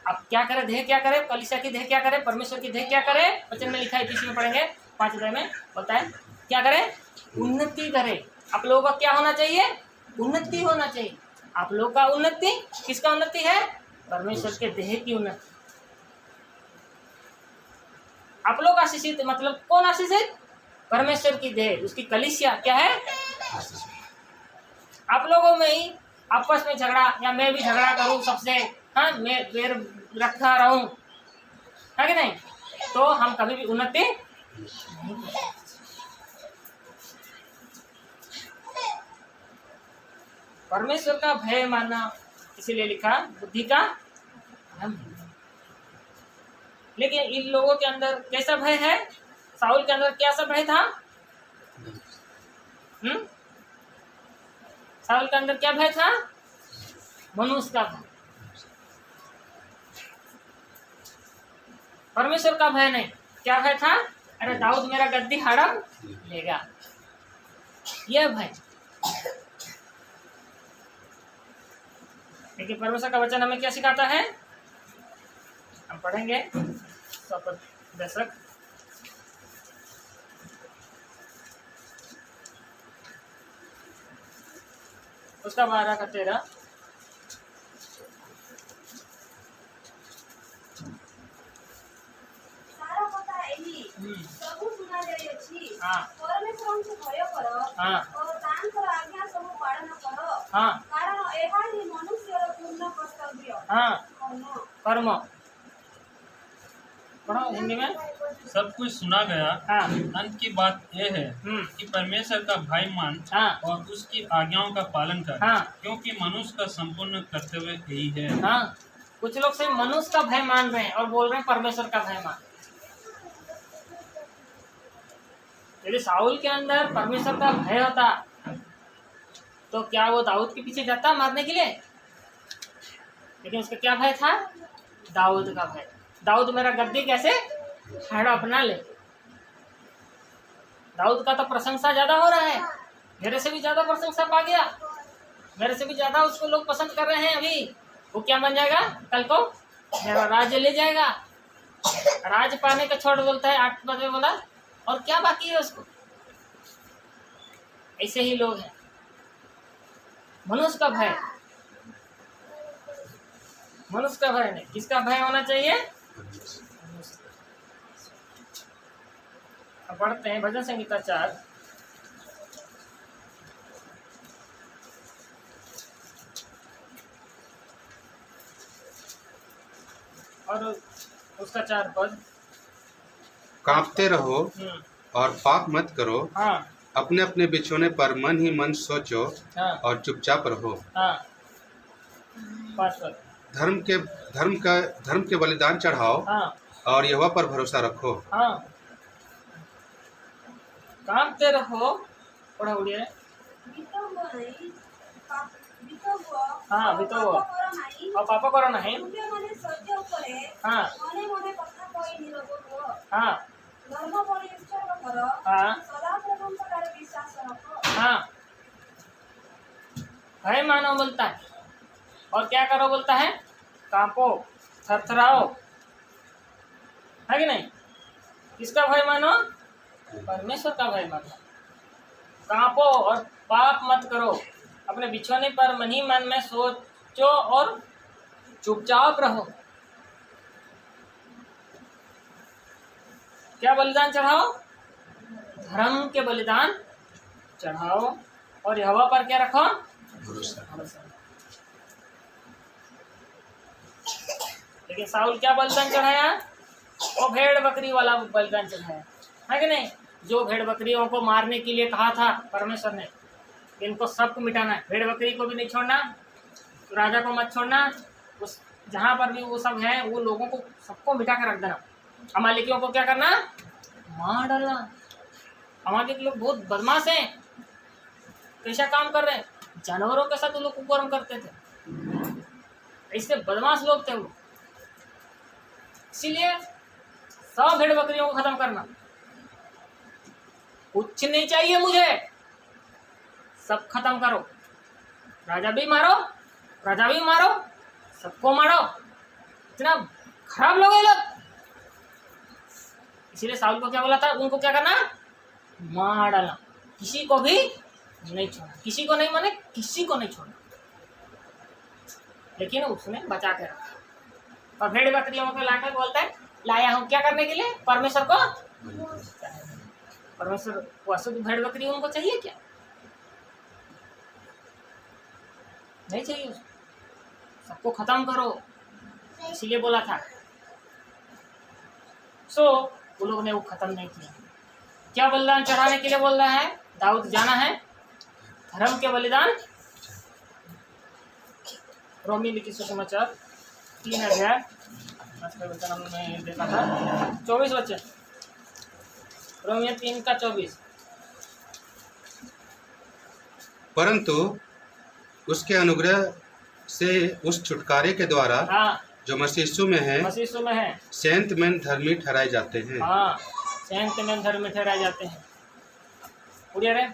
आप क्या करे, देह क्या करे, कलीसिया की देह क्या करे, परमेश्वर की देह क्या करे, वचन में लिखा है, किसी में पढ़ेंगे 5 अध्याय में बोलता है क्या करे, उन्नति करे। आप लोगों का क्या होना चाहिए, उन्नति होना चाहिए। आप लोग का उन्नति, किसका उन्नति है, परमेश्वर के देह की उन्नति। आप लोग आशीषित, मतलब कौन आशीषित, परमेश्वर की देह, उसकी कलीसिया क्या है। आप लोगों में ही आपस में झगड़ा, या मैं भी झगड़ा करूं सबसे, हाँ मैं पैर रखा रहूं, है कि नहीं, तो हम कभी भी उन्नति नहीं कर सकते। परमेश्वर का भय मानना, इसीलिए लिखा बुद्धि का धर्म। लेकिन इन लोगों के अंदर कैसा भय है, साउल के अंदर क्या सा भय था, साउल के अंदर क्या भय था, मनुष्य का भय, परमेश्वर का भय नहीं। क्या भय था, अरे दाऊद मेरा गद्दी हड़प लेगा, यह भय। लेकिन परमेश्वर का वचन हमें क्या सिखाता है, हम पढ़ेंगे दशक उसका 12 का 13। हाँ कर्म पढ़ो हिंदी में। सब कुछ सुना गया, हाँ अंत की बात यह है कि परमेश्वर का भय मान और उसकी आज्ञाओं का पालन कर, क्योंकि मनुष्य का संपूर्ण कर्तव्य यही है। हाँ, कुछ लोग सिर्फ मनुष्य का भय मान रहे हैं और बोल रहे हैं परमेश्वर का भय मान। यदि साउल के अंदर परमेश्वर का भय होता तो क्या वो दाऊद के पीछे जाता मारने के लिए? लेकिन उसका क्या भय था, दाऊद का भय। दाऊद मेरा गद्दी कैसे हड़प ना ले। दाऊद का तो प्रशंसा ज्यादा हो रहा है, मेरे से भी ज्यादा प्रशंसा पा गया, मेरे से भी ज्यादा उसको लोग पसंद कर रहे हैं। अभी वो क्या बन जाएगा, कल को मेरा राज्य ले जाएगा। राज पाने का छोड़ बोलता है 8 बजे बोला, और क्या बाकी है उसको। ऐसे ही लोग हैं। मनुष्य का भय, मनुष्य का भय नहीं, किसका भय होना चाहिए। अब पढ़ते हैं भजन संहिता 4 और उसका 4 पद। कांपते रहो और पाप मत करो, हाँ अपने अपने बिछोने पर मन ही मन सोचो, हाँ और चुपचाप रहो। हाँ 5 पद। धर्म के बलिदान चढ़ाओ, हाँ और यहोवा पर भरोसा रखो। हाँ कांपते रहो, पढ़ा उड़िए। हाँ बीतो वो और पापा करो नहीं। हाँ हाँ हाँ हाँ भय मानो बोलता है, और क्या करो बोलता है, कांपो थरथराओ, है कि नहीं। किसका भय मानो, परमेश्वर का भय मानो। कांपो और पाप मत करो, अपने बिछोने पर मन ही मन में सोचो और चुपचाप रहो। क्या बलिदान चढ़ाओ, धर्म के बलिदान चढ़ाओ, और यहोवा पर क्या रखो, भरोसा। लेकिन साउल क्या बलिदान चढ़ाया, वो भेड़ बकरी वाला बलिदान चढ़ाया, है कि नहीं। जो भेड़ बकरियों को मारने के लिए कहा था परमेश्वर ने, इनको सबको मिटाना है, भेड़ बकरी को भी नहीं छोड़ना, राजा को मत छोड़ना, उस जहाँ पर भी वो सब है वो लोगों को सबको मिटा कर रख देना। अमालिकियों को क्या करना, मार डालना। अमालिक लोग बहुत बदमाश हैं, कैसा काम कर रहे हैं, जानवरों के साथ वो लोग कुकर्म करते थे, ऐसे बदमाश लोग थे वो। इसीलिए सब भेड़ बकरियों को खत्म करना, कुछ नहीं चाहिए मुझे, सब खत्म करो, राजा भी मारो, प्रजा भी मारो, सबको मारो। इतना खराब लोग हैं लोग। इसीलिए साउल को क्या बोला था, उनको क्या करना, मार डालना, किसी को भी नहीं छोड़ना, किसी को नहीं माने किसी को नहीं छोड़ना। लेकिन उसने बचा के रखा। और भेड़ बकरियों को लाकर बोलता है लाया हूँ क्या करने के लिए, परमेश्वर को। परमेश्वर को अशुद्ध भेड़ बकरी उनको चाहिए क्या, नहीं चाहिए, सबको खत्म करो, इसीलिए बोला था। वो लोग ने वो खत्म नहीं किया। क्या बलिदान चढ़ाने के लिए बोल रहा है, दाऊद जाना है धर्म के बलिदान। रोमी लिखी सुसमाचार 3 अध्याय में देखा था 24 बच्चे, रोमियो 3 का 24। परंतु उसके अनुग्रह से उस छुटकारे के द्वारा जो मसीह यीशु में है, सेंत में धर्मी ठहराए जाते हैं। सेंत में धर्मी ठहराए जाते हैं। उड़िया रे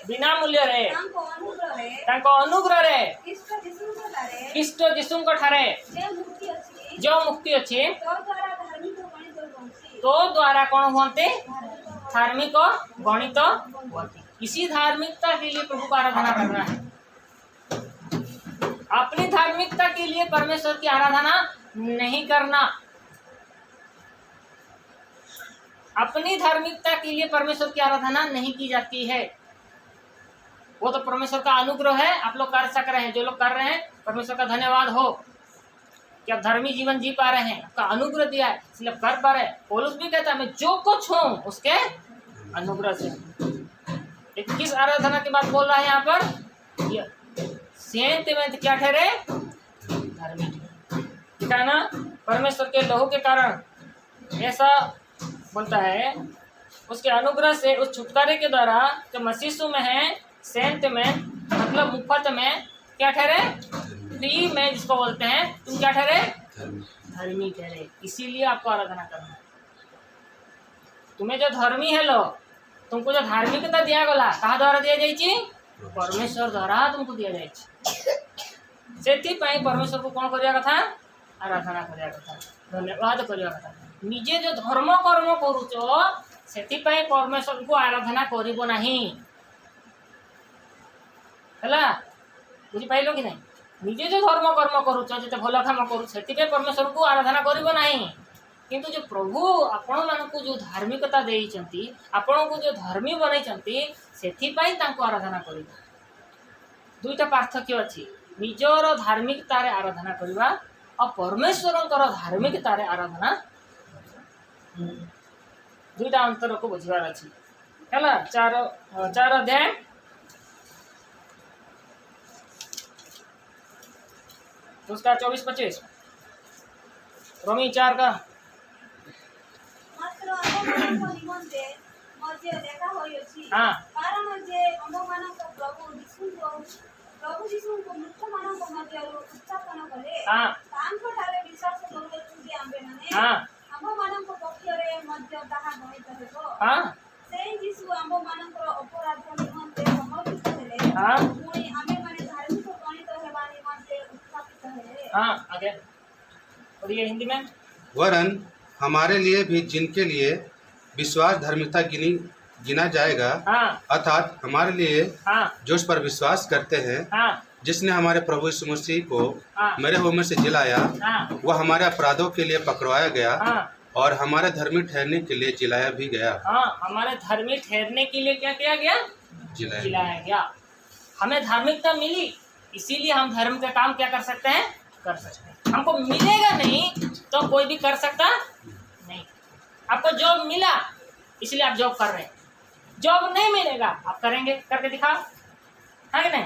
बिना मूल्य रे तांको अनुग्रह रे ख्रीष्ट यीशुଙ୍କ ठारे जो मुक्ति अच्छी तो द्वारा कौन हुए धार्मिक गणित हुआ। इसी धार्मिकता के लिए प्रभु का आराधना करना है। अपनी धार्मिकता के लिए परमेश्वर की आराधना नहीं करना। अपनी धार्मिकता के लिए परमेश्वर की आराधना नहीं की जाती है। वो तो परमेश्वर का अनुग्रह है, आप लोग कर सक रहे हैं, जो लोग कर रहे हैं परमेश्वर का धन्यवाद हो कि आप धर्मी जीवन जी पा रहे हैं, आपका अनुग्रह दिया है इसलिए कर पा रहे हैं। पौलुस भी कहता है मैं जो कुछ हूँ उसके अनुग्रह से। लेकिन किस आराधना की बात बोल रहा है यहाँ पर, सेंत में क्या ठहरे, धर्मी, ठीक है ना। परमेश्वर के लहू के कारण ऐसा बोलता है, उसके अनुग्रह से उस छुटकारे के द्वारा जो मसीह यीशु में है, सेंत में मतलब मुफ्त में क्या ठहरे, फ्री में जिसको बोलते हैं, तुम क्या ठहरे, धर्मी ठहरे। इसीलिए आपको आराधना करना है। तुम्हें जो धर्मी है लो, तुमको जो धार्मिकता दिया गला कहा द्वारा दिया जाइए, परमेश्वर द्वारा तुमको दिया जाए। से परमेश्वर को कौन करिया कथा, आराधना करिया कथा, धन्यवाद करिया कथा। निजे जो धर्म कर्म करुच से परमेश्वर को आराधना करिबो नहीं, है बुझी पाइल कि नहीं। निजे जो धर्म कर्म करुच जिते भल काम करू से परमेश्वर को आराधना करिबो नहीं। किंतु जो प्रभु आपण मानकु जो धार्मिकता देइचंती, आपण को जो धर्मी बनैचंती, सेथिपाई तांको आराधना करिबा। दुईटा पार्थक्य अछि, निजर धार्मिकता रे आराधना करिबा और परमेश्वरंकर धार्मिकता रे आराधना, दुईटा अंतर को बुझिबार अछि। हैला 4 अध्याय उसका 24-25, रोमी 4 का मात्र आमମାନଙ୍କ निमन्ते मध्य देखा होइछि, कारण जे आमମାନଙ୍କ प्रभु यीशुଙ୍କୁ ମୃତମାନଙ୍କ ମଧ୍ୟରୁ ଉତ୍ଥାପନ କଲେ, ତାଙ୍କଠାରେ ବିଶ୍ୱାସ କରୁଅଛୁ ଯେ ଆମ୍ଭେମାନେ ଆମ୍ଭମାନଙ୍କ ପକ୍ଷରେ ମଧ୍ୟ ତାହା ଗଣିତ ହେବ। ସେହି ଯୀଶୁ ଆମ୍ଭମାନଙ୍କର ଅପରାଧ ନିମନ୍ତେ ସମର୍ପିତ ହେଲେ, ପୁଣି ଆମେମାନେ ଧାର୍ମିକ ଗଣିତ ହେବା ନିମନ୍ତେ ଉତ୍ଥାପିତ ହେଲେ। आगे और ये हिंदी में, वरन हमारे लिए भी जिनके लिए विश्वास धार्मिकता गिना जाएगा, अर्थात हमारे लिए जो उस पर विश्वास करते हैं, जिसने हमारे प्रभु यीशु मसीह को मेरे मुंह में से जिलाया, वह हमारे अपराधों के लिए पकड़वाया गया और हमारे धर्मी ठहरने के लिए जिलाया भी गया। हमारे धर्मी ठहरने के लिए क्या किया गया, जिलाया गया। हमें धार्मिकता मिली, इसीलिए हम धर्म का काम क्या कर सकते हैं, कर सकते हैं। हमको मिलेगा नहीं तो कोई भी कर सकता नहीं। आपको जॉब मिला इसलिए आप जॉब कर रहे हैं, जॉब नहीं मिलेगा आप करेंगे, करके दिखाओ, है कि नहीं।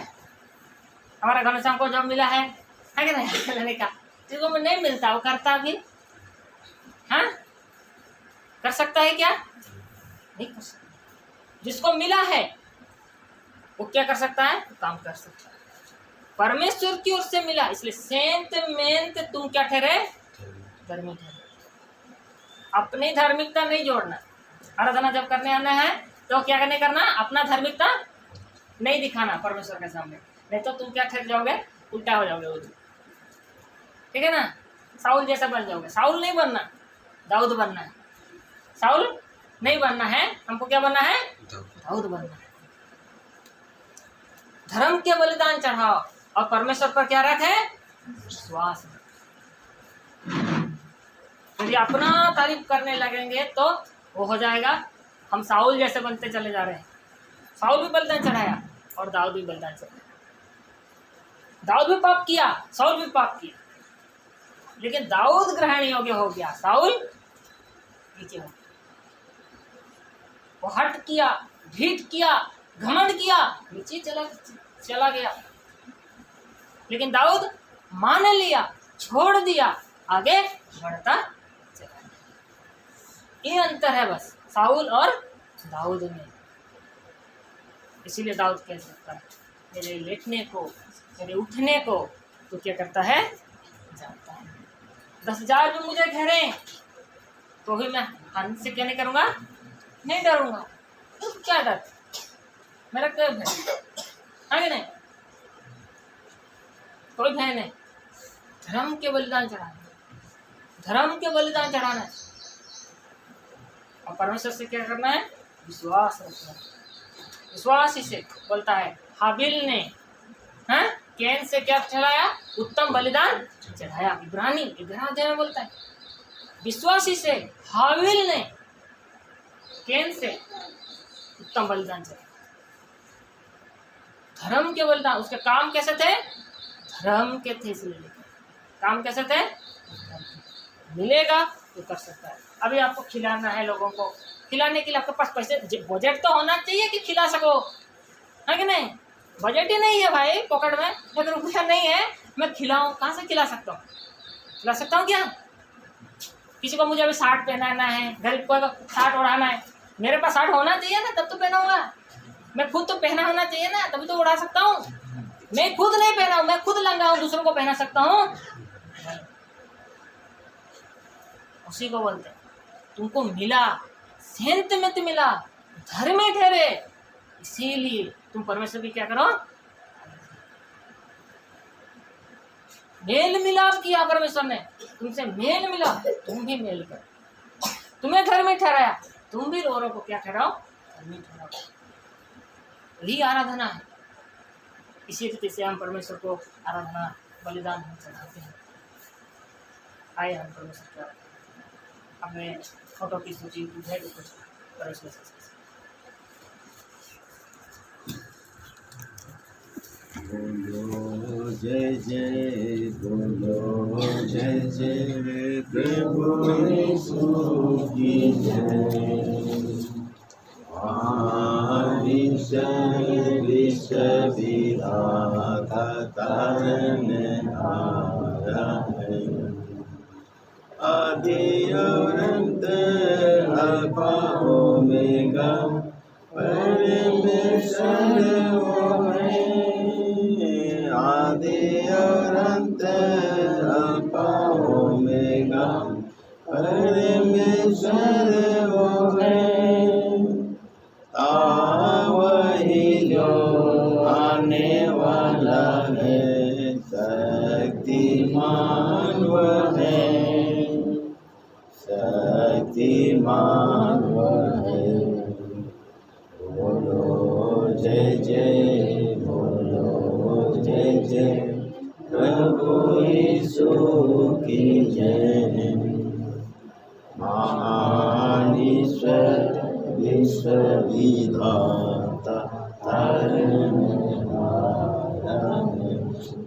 हमारा घनश्याम को जॉब मिला है कि नहीं लेने का, जिसको नहीं मिलता वो करता भी, हाँ कर सकता है क्या, नहीं कर सकता। जिसको मिला है वो क्या कर सकता है, वो काम कर सकता है। परमेश्वर की ओर से मिला इसलिए सेंत मेंत तुम क्या ठहरे, धार्मिक ठहरे। अपनी धार्मिकता नहीं जोड़ना। आराधना जब करने आना है तो क्या करने करना, अपना धार्मिकता नहीं दिखाना परमेश्वर के सामने, नहीं तो तुम क्या ठहर जाओगे, उल्टा हो जाओगे, ठीक है ना। साउल जैसा बन जाओगे। साउल नहीं बनना, दाऊद बनना है। साउल नहीं बनना है, हमको क्या बनना है, दाऊद बनना है। धर्म के बलिदान चढ़ाओ और परमेश्वर पर क्या रखे, विश्वास। यदि अपना तारीफ करने लगेंगे तो वो हो जाएगा, हम साउल जैसे बनते चले जा रहे हैं। साउल भी बलिदान चढ़ाया और दाऊद भी बलिदान चढ़ाया। दाऊद भी पाप किया, साउल भी पाप किया, लेकिन दाऊद ग्रहण योग्य हो गया, साउल नीचे हो गया। वो हट किया, भीट किया, घमंड किया, नीचे चला गया। लेकिन दाऊद मान लिया, छोड़ दिया, आगे बढ़ता चला गया। ये अंतर है बस साउल और दाऊद में। इसीलिए दाऊद कह सकता है, मेरे लेटने को, मेरे उठने को तो क्या करता है, जानता है। 10,000 भी मुझे घेरे तो भी मैं हानि से क्या नहीं करूँगा, नहीं डरूंगा। तो क्या डर, मेरा कोई भय है नहीं, कोई भय नहीं। धर्म के बलिदान चढ़ाना, धर्म के बलिदान चढ़ाना है और परमेश्वर से क्या करना है, विश्वास रखना। विश्वास इसे बोलता है। हाबिल ने कैन से क्या चढ़ाया, उत्तम बलिदान चढ़ाया। इब्रानी 11 अध्याय में बोलता है, विश्वासी से हाबिल ने कैन से उत्तम बलिदान चढ़ाया। धर्म के बलिदान, उसके काम कैसे थे, धर्म के थे, इसलिए काम कैसे थे, मिलेगा तो कर सकता है। अभी आपको खिलाना है लोगों को, खिलाने के लिए आपके पास पैसे, बजट तो होना चाहिए कि खिला सको, है कि नहीं। बजट ही नहीं है भाई पॉकेट में, 1 रुपया नहीं है, मैं खिलाऊं, कहाँ से खिला सकता हूँ, खिला सकता हूँ क्या। किसी को मुझे अभी शर्ट पहनाना है, गरीब को शर्ट उड़ाना है, मेरे पास शर्ट होना चाहिए ना, तब तो पहनाऊंगा। मैं खुद तो पहना होना चाहिए ना, तभी तो उड़ा सकता हूँ। मैं खुद नहीं पहना हूँ, मैं खुद लंगा हूँ, दूसरों को पहना सकता हूँ। उसी को बोलते हैं, तुमको मिला, सेंत में तो मिला, धर्म में ठहरे, इसीलिए तुम परमेश्वर की क्या करो, मेल मिलाप किया परमेश्वर ने, तुमसे मेल मिला, तुम भी मेल करो। तुम्हें घर में ठहराया, तुम भी औरों को क्या ठहराओ, घर में ठहराओ। यही आराधना है। इसी रीति से हम परमेश्वर को आराधना बलिदान चढ़ाते हैं। आइए हम परमेश्वर का अपने फोटो की सूची है तो कुछ परमेश्वर से बोलो जय जय, बोलो जय जय, प्रभु यीशु की जय। विश्व विधाता तारनहारा है, आदि और अंत, अल्फा ओमेगा, परमेश्वर वो है। आदि और अंत, अल्फा ओमेगा, परमेश्वर वो है। वही जो आने वाला है, शक्तिमान वह है, शक्तिमान वह है। बोलो जय जय, बोलो जय जय, प्रभु यीशु की जय। महान ईश्वर विश्व विधाता तारन